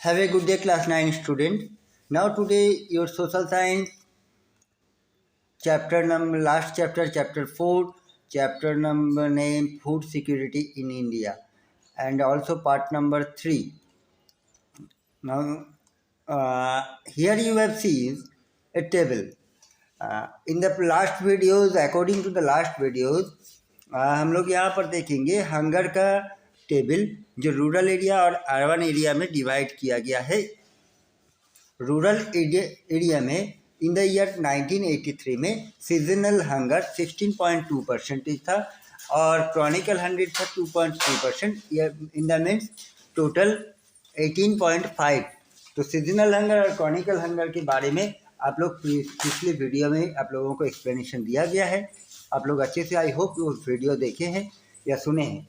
Have a good day, class 9 student. Now today your social science last chapter 4, chapter number name food security in India, and also part number 3. Now here you have seen a table. In the last videos, according to the last videos, हम लोग यहाँ पर देखेंगे hunger का table जो rural area और urban area में divide किया गया है। रूरल एरिया में इन द ईयर 1983 में सीजनल हंगर 16.2% था और क्रॉनिकल हंगर था 2.3%। In the means total 18.5। तो सीजनल हंगर और क्रॉनिकल हंगर के बारे में आप लोग पिछले वीडियो में आप लोगों को एक्सप्लेनेशन दिया गया है। आप लोग अच्छे से आई होप वो वीडियो देखे हैं या सुने हैं।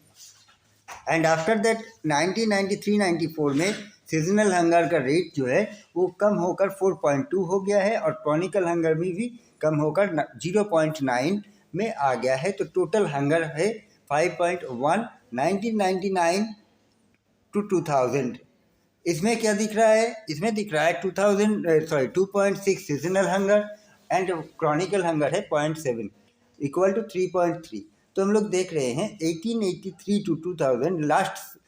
एंड आफ्टर दैट 1993-94 में सीजनल हंगर का रेट जो है वो कम होकर 4.2 हो गया है और क्रॉनिकल हंगर में भी कम होकर 0.9 में आ गया है। तो टोटल हंगर है 5.1 1999 to 2000। इसमें क्या दिख रहा है? इसमें दिख रहा है 2.6 seasonal hunger and Chronicle hunger है 0.7 इक्वल टू 3.3। तो हम लोग देख रहे हैं 1883 to 2000 last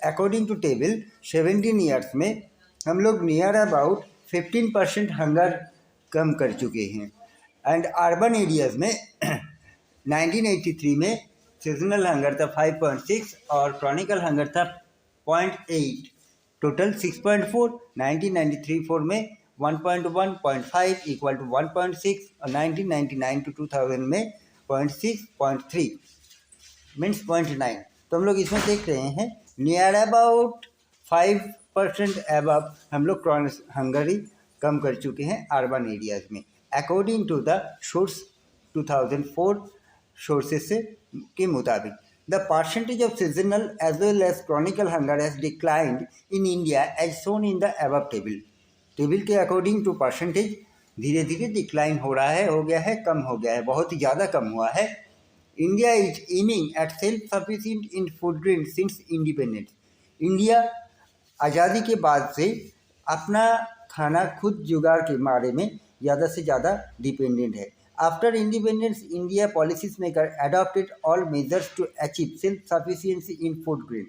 according to table 17 years में हम लोग नियर अबाउट 15% हंगर कम कर चुके हैं। एंड अर्बन एरियाज में 1983 में सीजनल हंगर था 5.6 और क्रॉनिकल हंगर था 0.8, टोटल 6.4। 1993-4 में 1.1, 0.5 इक्वल टू 1.6 और 1999 to 2000 में 0.6, 0.3 मीन्स 0.9। तो हम लोग इसमें देख रहे हैं नियर अबाउट 5% अबव हम लोग हंगरी कम कर चुके हैं अर्बन एरियाज में according to the source 2004 sources से के मुताबिक। The percentage of seasonal as well as chronical hunger has declined in India as shown in the above table के अकॉर्डिंग टू परसेंटेज धीरे धीरे डिक्लाइन हो रहा है, हो गया है, कम हो गया है, बहुत ही ज़्यादा कम हुआ है। India is aiming at self sufficient in food grain since independence. India आज़ादी के बाद से अपना खाना खुद जुगाड़ के बारे में ज़्यादा से ज़्यादा डिपेंडेंट है। After independence India policies maker adopted all measures to achieve self sufficiency in food grain.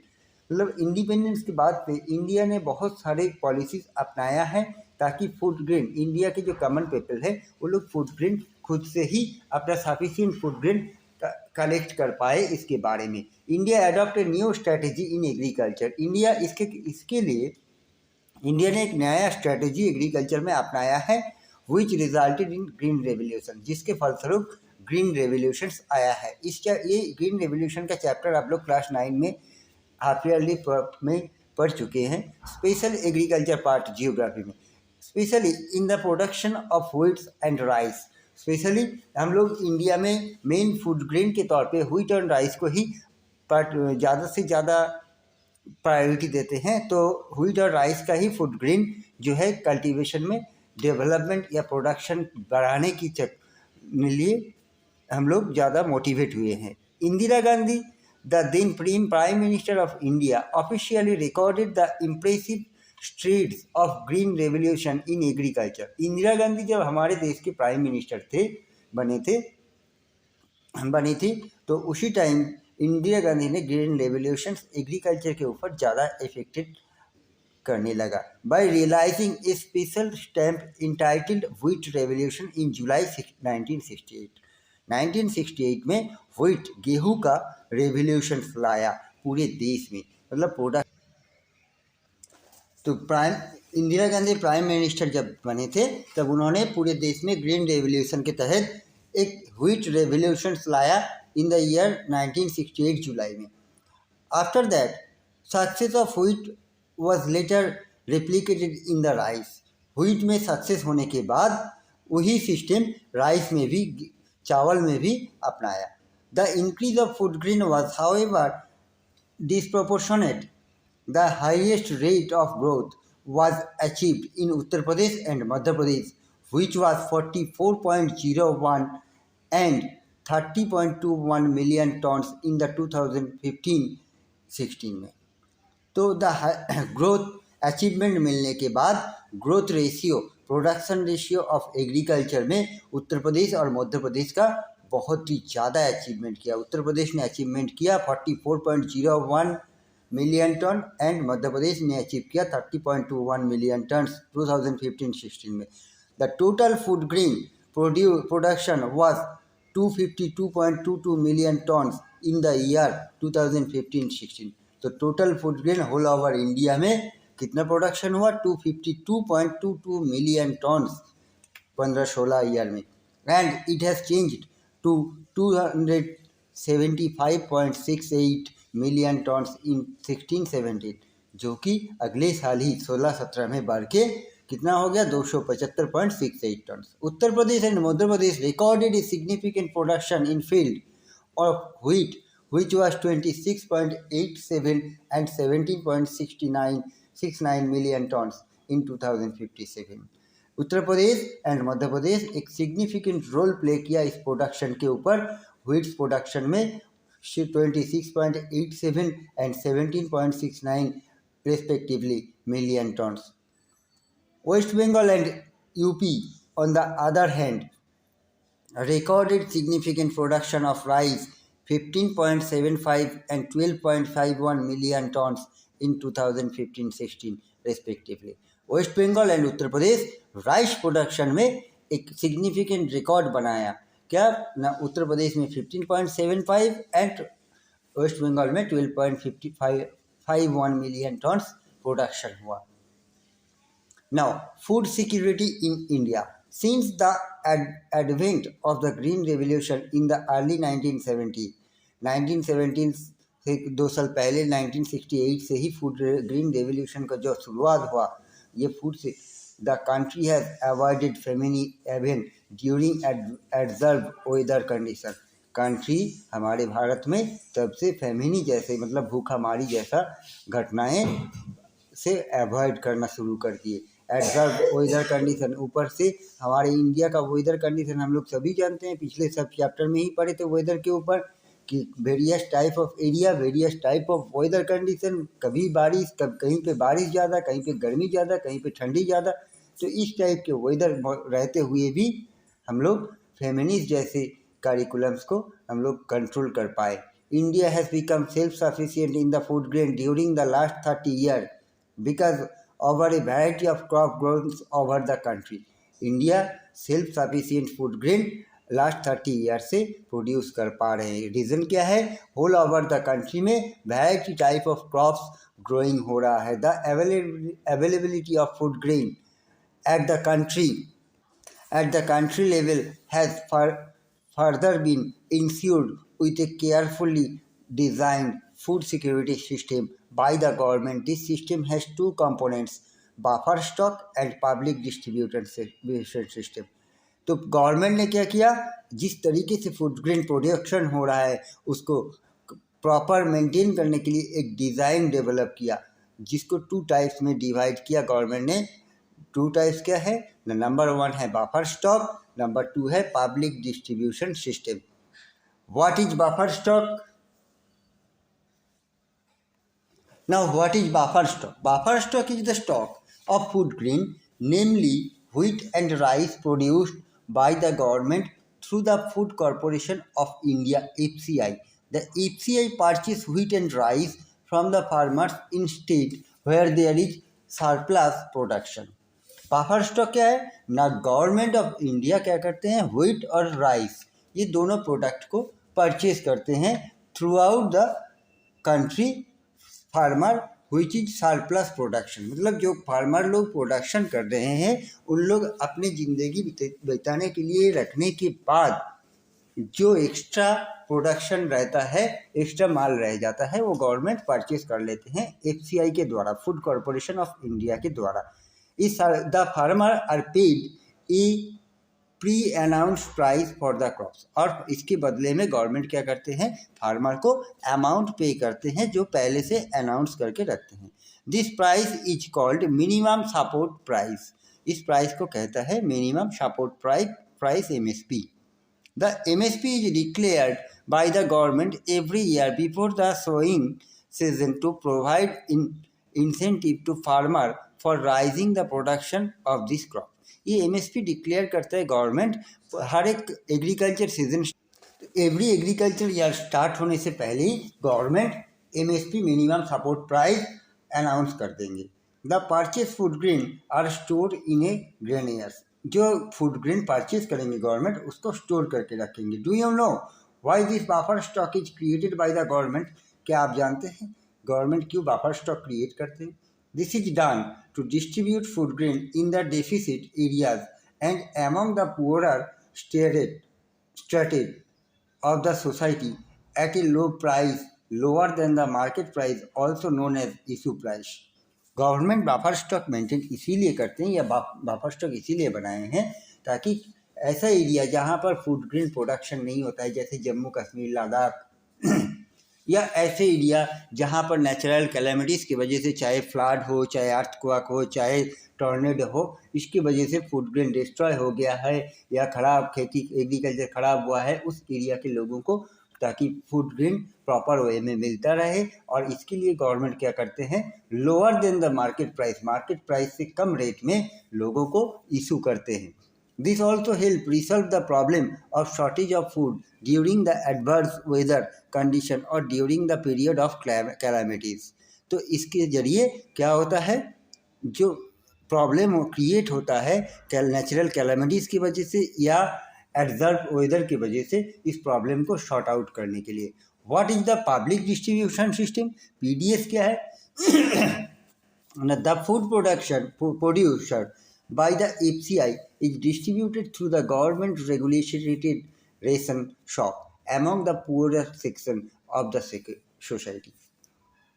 मतलब इंडिपेंडेंस के बाद से इंडिया ने बहुत सारे पॉलिसीज अपनाया है ताकि फूड ग्रेन इंडिया के जो कॉमन पीपल है वो लोग फूड ग्रेन खुद से ही अपना सफिशिएंट फूड ग्रेन कलेक्ट कर पाए। इसके बारे में India adopt a new strategy in agriculture. India इसके लिए इंडिया ने एक नया स्ट्रेटेजी एग्रीकल्चर में अपनाया है विच रिजल्टेड इन ग्रीन रेवोल्यूशन, जिसके फलस्वरूप ग्रीन रेवोल्यूशन आया है। ये ग्रीन रेवोल्यूशन का चैप्टर आप लोग क्लास 9 में हाफ ईयरली में पढ़ चुके हैं। स्पेशल एग्रीकल्चर पार्ट जियोग्राफी में specially in the production of wheats and rice. Specially हम लोग इंडिया में मेन फूड ग्रेन के तौर पे व्हीट और राइस को ही ज़्यादा से ज़्यादा प्रायोरिटी देते हैं। तो व्हीट और राइस का ही फूड ग्रेन जो है कल्टीवेशन में डेवलपमेंट या प्रोडक्शन बढ़ाने की लिए हम लोग ज़्यादा मोटिवेट हुए हैं। Indira Gandhi the then prime minister of India officially recorded the impressive streets of green revolution in agriculture. Indira Gandhi जब हमारे देश के प्राइम मिनिस्टर बनी थी तो उसी टाइम इंदिरा गांधी ने ग्रीन रेवोल्यूशन एग्रीकल्चर के ऊपर ज़्यादा इफेक्टेड करने लगा by realising a special stamp entitled wheat revolution in July 1968। 1968 में व्हीट गेहूं का रेवोल्यूशन लाया पूरे देश में, मतलब प्रोडक्ट। तो इंदिरा गांधी प्राइम मिनिस्टर जब बने थे तब उन्होंने पूरे देश में ग्रीन रेवोल्यूशन के तहत एक व्हीट रेवोल्यूशन लाया इन द ईयर 1968 जुलाई में। After that success of wheat was later replicated in the rice. Wheat में सक्सेस होने के बाद वही सिस्टम राइस में भी, चावल में भी अपनाया। The increase of food grain was however disproportionate. The highest rate of growth was achieved in Uttar Pradesh and Madhya Pradesh, which was 44.01 and 30.21 million tons in the 2015-16 में। तो द ग्रोथ अचीवमेंट मिलने के बाद growth ratio, production ratio of agriculture में उत्तर प्रदेश और मध्य प्रदेश का बहुत ही ज़्यादा अचीवमेंट किया। उत्तर प्रदेश ने अचीवमेंट किया 44.01 million ton and Madhya Pradesh ने अचीव किया 30.21 मिलियन टन 2015-16 में। The total food grain production was 252.22 million ton in the year 2015-16। तो total food grain whole over India में कितना प्रोडक्शन हुआ? 252.22 मिलियन टन 15-16 ईयर में। And it has changed to 275.68 million ton in 16-17, जो कि अगले साल ही 16-17 में बढ़ के कितना हो गया? 275.68 ton. Uttar Pradesh and Madhya Pradesh recorded a significant production in field of wheat which was 26.87 and 17.69 million tons in 2057। Uttar Pradesh and Madhya Pradesh एक सिग्निफिकेंट रोल प्ले किया इस प्रोडक्शन के ऊपर, व्हीट्स प्रोडक्शन में 26.87 and 17.69 respectively million tons. West Bengal and UP on the other hand recorded significant production of rice 15.75 and 12.51 million tons in 2015-16 respectively। West Bengal and Uttar Pradesh rice production में एक significant record बनाया। क्या ना? उत्तर प्रदेश में 15.75 एंड वेस्ट बंगाल में 12.51 मिलियन टन्स प्रोडक्शन हुआ। Now, food security in India. Since the advent of the Green Revolution in the early 1970 से 2 साल पहले 1968 से ही फूड ग्रीन रेवोल्यूशन का जो शुरुआत हुआ, ये फूड से the country has avoided famine even during एडजर्व वेदर कंडीशन। कंट्री हमारे भारत में तब से फेमिनी जैसे मतलब भूखमरी जैसा घटनाएं से अवॉइड करना शुरू कर दिए। एडवर्स वेदर कंडीशन, ऊपर से हमारे इंडिया का वेदर कंडीशन हम लोग सभी जानते हैं, पिछले सब चैप्टर में ही पढ़े थे वेदर के ऊपर कि various type of area, various type of weather condition, कभी बारिश, कहीं पे बारिश ज़्यादा, कहीं पे गर्मी ज़्यादा, कहीं पे ठंडी ज़्यादा। तो इस टाइप के वेदर रहते हुए भी हम लोग फेमिनिस्ट जैसे करिकुलम्स को हम लोग कंट्रोल कर पाए। India has become self sufficient in the food grain during the last 30 year because over a variety of crop grown over the country। India self sufficient food grain last 30 year से produce कर पा रहे हैं। Reason क्या है? Whole over the country में variety type of crops growing हो रहा है। The availability of food grain at the country level has further been ensured with a carefully designed food security system by the government। This system has two components, buffer stock and public distribution system। तो government ने क्या किया? जिस तरीके से food grain production हो रहा है उसको प्रॉपर मेंटेन करने के लिए एक डिज़ाइन डेवलप किया, जिसको 2 टाइप्स में डिवाइड किया गवर्नमेंट ने। 2 टाइप्स क्या है? नंबर 1 है बफर स्टॉक, नंबर 2 है public distribution system. What is buffer stock? Now, what is buffer stock? Buffer stock is the stock of food grain, namely wheat and rice, produced by the government through the Food Corporation of India (FCI). The FCI purchase wheat and rice from the farmers in state where there is surplus production। Buffer stock क्या है ना? Government of India क्या करते हैं? Wheat और rice ये दोनों product को परचेज करते हैं through out the country farmer which is surplus production. मतलब जो फार्मर लोग प्रोडक्शन कर रहे हैं उन लोग अपनी ज़िंदगी बिताने के लिए रखने के बाद जो एक्स्ट्रा प्रोडक्शन रहता है, एक्स्ट्रा माल रह जाता है, वो गवर्नमेंट परचेज कर लेते हैं FCI के द्वारा, फूड कॉरपोरेशन ऑफ इंडिया के द्वारा। इस the farmer are paid a pre announce price for the crops. और इसके बदले में गवर्नमेंट क्या करते हैं? फार्मर को अमाउंट पे करते हैं जो पहले से अनाउंस करके रखते हैं। This price is called minimum support price. इस प्राइस को कहता है minimum support price MSP। The MSP is declared by the government every year before the sowing season to provide in incentive to farmer for raising the production of this crop. ये MSP declare करता है government हर एक agriculture season, every agriculture year start होने से पहले ही government MSP minimum support price announce कर देंगे। The purchase food grain are store in a granaries. जो फूड ग्रेन परचेज करेंगे गवर्नमेंट उसको स्टोर करके रखेंगे। Do you know why this buffer stock is created by the government? क्या आप जानते हैं गवर्नमेंट क्यों बफर स्टॉक क्रिएट करते हैं? This is done to distribute food grain in the deficit areas and among the poorer strata of the society at a low price lower than the market price, also known as issue price। Government buffer stock maintain इसीलिए करते हैं या buffer stock इसीलिए बनाए हैं ताकि ऐसा area जहाँ पर फूड ग्रेन प्रोडक्शन नहीं होता है, जैसे जम्मू कश्मीर, लद्दाख या ऐसे एरिया जहाँ पर नेचुरल कैलेमिटीज़ की वजह से, चाहे फ्लड हो, चाहे अर्थक्वेक हो, चाहे टॉर्नेडो हो, इसकी वजह से फूड ग्रेन डिस्ट्रॉय हो गया है या खराब खेती एग्रीकल्चर खराब हुआ है, उस एरिया के लोगों को ताकि फूड ग्रेन प्रॉपर वे में मिलता रहे। और इसके लिए गवर्नमेंट क्या करते हैं, lower than the market price से कम रेट में लोगों को इशू करते हैं। This also help resolve the problem of shortage of food during the adverse weather condition or during the period of calamities। तो इसके जरिए क्या होता है, जो प्रॉब्लम क्रिएट होता है नेचुरल कैलामिटीज़ की वजह से या एडवर्स वेदर की वजह से, इस प्रॉब्लम को शॉर्ट आउट करने के लिए। What is the public distribution system? PDS क्या है? The food producer by the FCI is distributed through the government regulated ration shop among the poorer section of the society।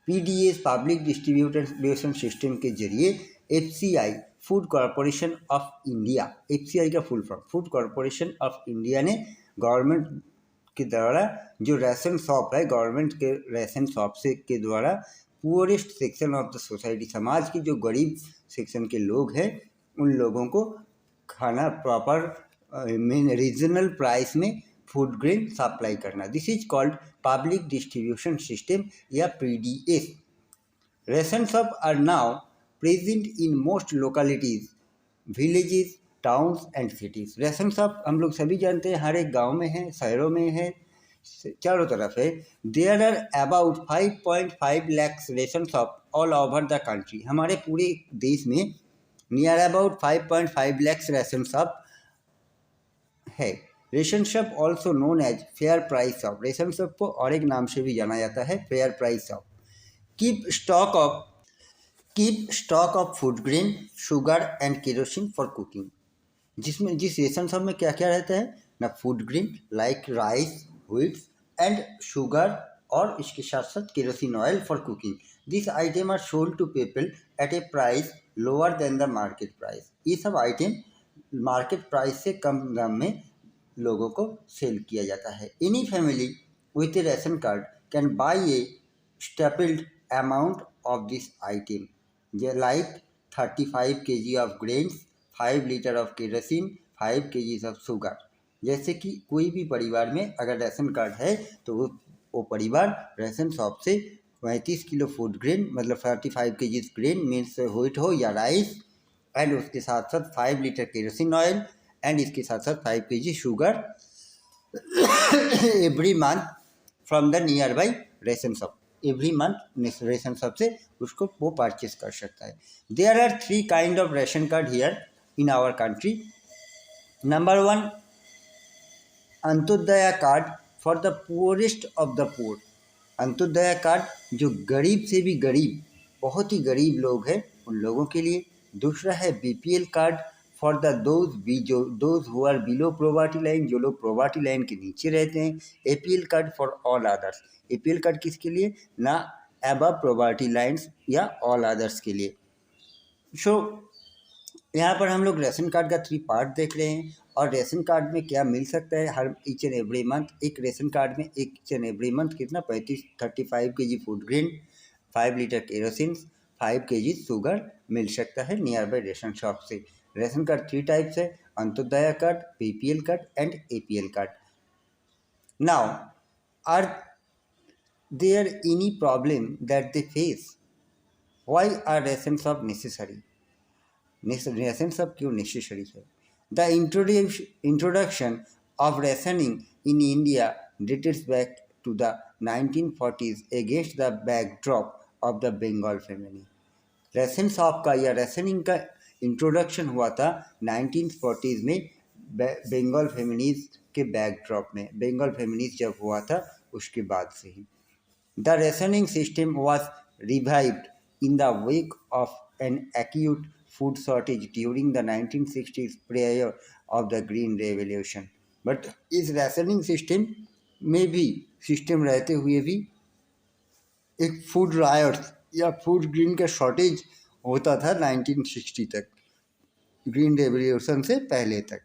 PDS public distribution system के जरिए FCI food corporation of India, FCI का full form food corporation of India ने government के द्वारा जो ration shop है, government के ration shop से के द्वारा poorest section of the society, समाज के जो गरीब सेक्शन के लोग हैं उन लोगों को खाना प्रॉपर रीजनल प्राइस में फूड ग्रेन सप्लाई करना। This is called public distribution system या PDS. Ration shop are now present in most localities, villages, towns and cities. Ration shop हम लोग सभी जानते हैं हर एक गांव में है, शहरों में है, चारों तरफ है। There are about 5.5 lakh ration shop all over the country. हमारे पूरे देश में near about 5.5 lakh ration shop है। Ration shop also known as fair price shop. Ration shop को और एक नाम से भी जाना जाता है, fair price shop. Keep stock of food grain, sugar and kerosene for cooking. जिस रेशन शॉप में क्या क्या रहता है ना, food grain like rice, wheat and sugar, और इसके साथ साथ kerosene oil for cooking. This item are sold to people at a price lower than the market price. ये सब आइटम मार्केट प्राइस से कम दाम में लोगों को सेल किया जाता है। Any family with A ration card can buy A stapled amount of this item like 35 kg of grains, 5 litre of kerosene, 5 kg of sugar. जैसे कि कोई भी परिवार में अगर राशन कार्ड है तो वो परिवार राशन शॉप से 35 किलो फूड ग्रेन मतलब 35 kg ग्रेन मीन्स व्हीट हो या राइस, एंड उसके साथ साथ 5 लीटर केरोसिन ऑयल एंड इसके साथ साथ 5 kg sugar every month from the near by ration shop. Every month ration shop से उसको वो परचेज कर सकता है। There are 3 kind of ration card here in our country. Number 1, Antyodaya card for the poorest of the poor. Antyodaya card जो गरीब से भी गरीब, बहुत ही गरीब लोग हैं उन लोगों के लिए। दूसरा है BPL card for the those who are below poverty line, जो लोग प्रोवर्टी लाइन के नीचे रहते हैं। APL card for all others. APL card किसके लिए ना, अबव प्रोवर्टी लाइन्स या ऑल अदर्स के लिए। सो यहाँ पर हम लोग राशन कार्ड का 3 पार्ट देख रहे हैं और राशन कार्ड में क्या मिल सकता है हर ईच एंड एवरी मंथ। एक रेशन कार्ड में ईच एंड एवरी मंथ कितना 35 kg food grain, 5 litre kerosene, 5 kg sugar मिल सकता है नियर बाई रेशन शॉप से। रेशन कार्ड 3 टाइप्स है, Antyodaya card, BPL card and APL card. Now are there any problem that they face? Why are rations of necessary, rations of क्यों necessary है? The introduction of rationing in India dates back to the 1940s against the backdrop of the Bengal famine. Ration shop का या rationing का introduction हुआ था 1940s में बंगाल फेमिनीज के backdrop में, बंगाल फेमिनीज जब हुआ था उसके बाद से ही। The rationing system was revived in the wake of an acute food shortage during the 1960s prior of the green revolution. But इस रेशनिंग सिस्टम में भी, सिस्टम रहते हुए भी एक फूड रायट या फूड ग्रीन का शॉर्टेज होता था 1960 तक, ग्रीन रेवोल्यूशन से पहले तक।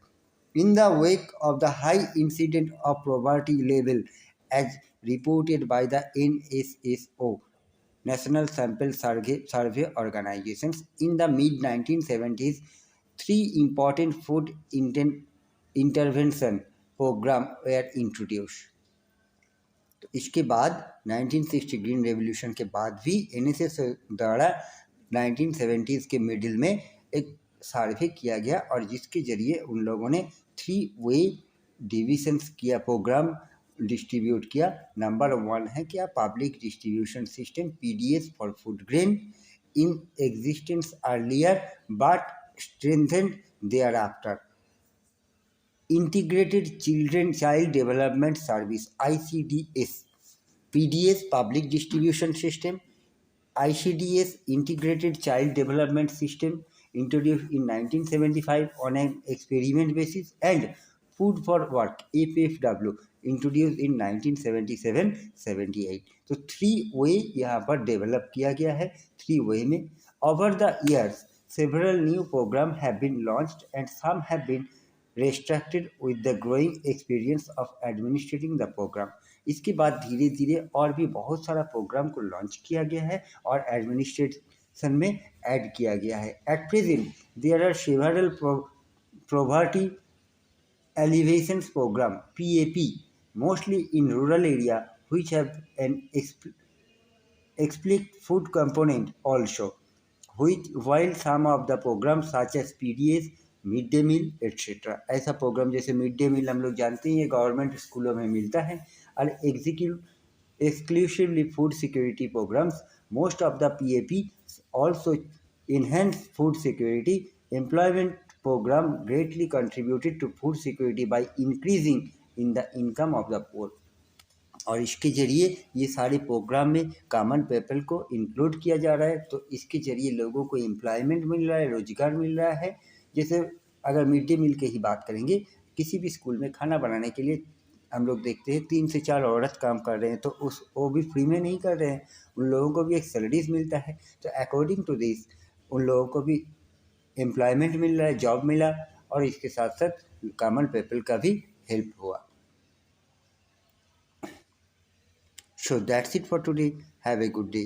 In the wake of the high incident of poverty level as reported by the NSSO, National Sample Survey Organization, in the mid-1970s, three important food intervention programs were introduced. तो इसके बाद 1960 green revolution के बाद भी NSS द्वारा 1970s के middle में एक सर्वे किया गया और जिसके जरिए उन लोगों ने 3 वे डिविजन्स किया, प्रोग्राम डिस्ट्रीब्यूट किया। नंबर 1 है क्या? Public distribution system PDS for food grain in existence earlier but strengthened thereafter. Integrated Child Development Service ICDS, PDS Public Distribution System, ICDS Integrated Child Development System introduced in 1975 on an experiment basis, and Food for Work FFW introduced in 1977-78। तो 3 वे यहाँ पर develop किया गया है। 3 वे में over the years several new programs have been launched and some have been restricted with the growing experience of administrating the program। इसके बाद धीरे धीरे और भी बहुत सारा प्रोग्राम को लॉन्च किया गया है और एडमिनिस्ट्रेशन में ऐड किया गया है। At present there are several poverty alleviation program PAP mostly in rural area which have an explicit food component also, while some of the programs such as PDS, mid day meal etcetera, ऐसा program जैसे mid day meal हम लोग जानते हैं ये government स्कूलों में मिलता है, और exclusively food security programs, most of the PAP also enhance food security। Employment program greatly contributed to food security by increasing in the income of the poor। और इसके ज़रिए ये सारे प्रोग्राम में कॉमन पीपल को इंक्लूड किया जा रहा है, तो इसके ज़रिए लोगों को एम्प्लॉयमेंट मिल रहा है, रोजगार मिल रहा है। जैसे अगर मिड डे मील की ही बात करेंगे, किसी भी स्कूल में खाना बनाने के लिए हम लोग देखते हैं 3 से 4 औरत काम कर रहे हैं, तो वो भी फ्री में नहीं कर रहे हैं, उन लोगों को भी एक सैलरीज मिलता है। तो अकॉर्डिंग टू दिस उन लोगों को भी एम्प्लॉयमेंट मिल रहा है, जॉब मिला, और इसके साथ साथ कॉमन पीपल का भी हेल्प हुआ। So that's it for today. Have a good day.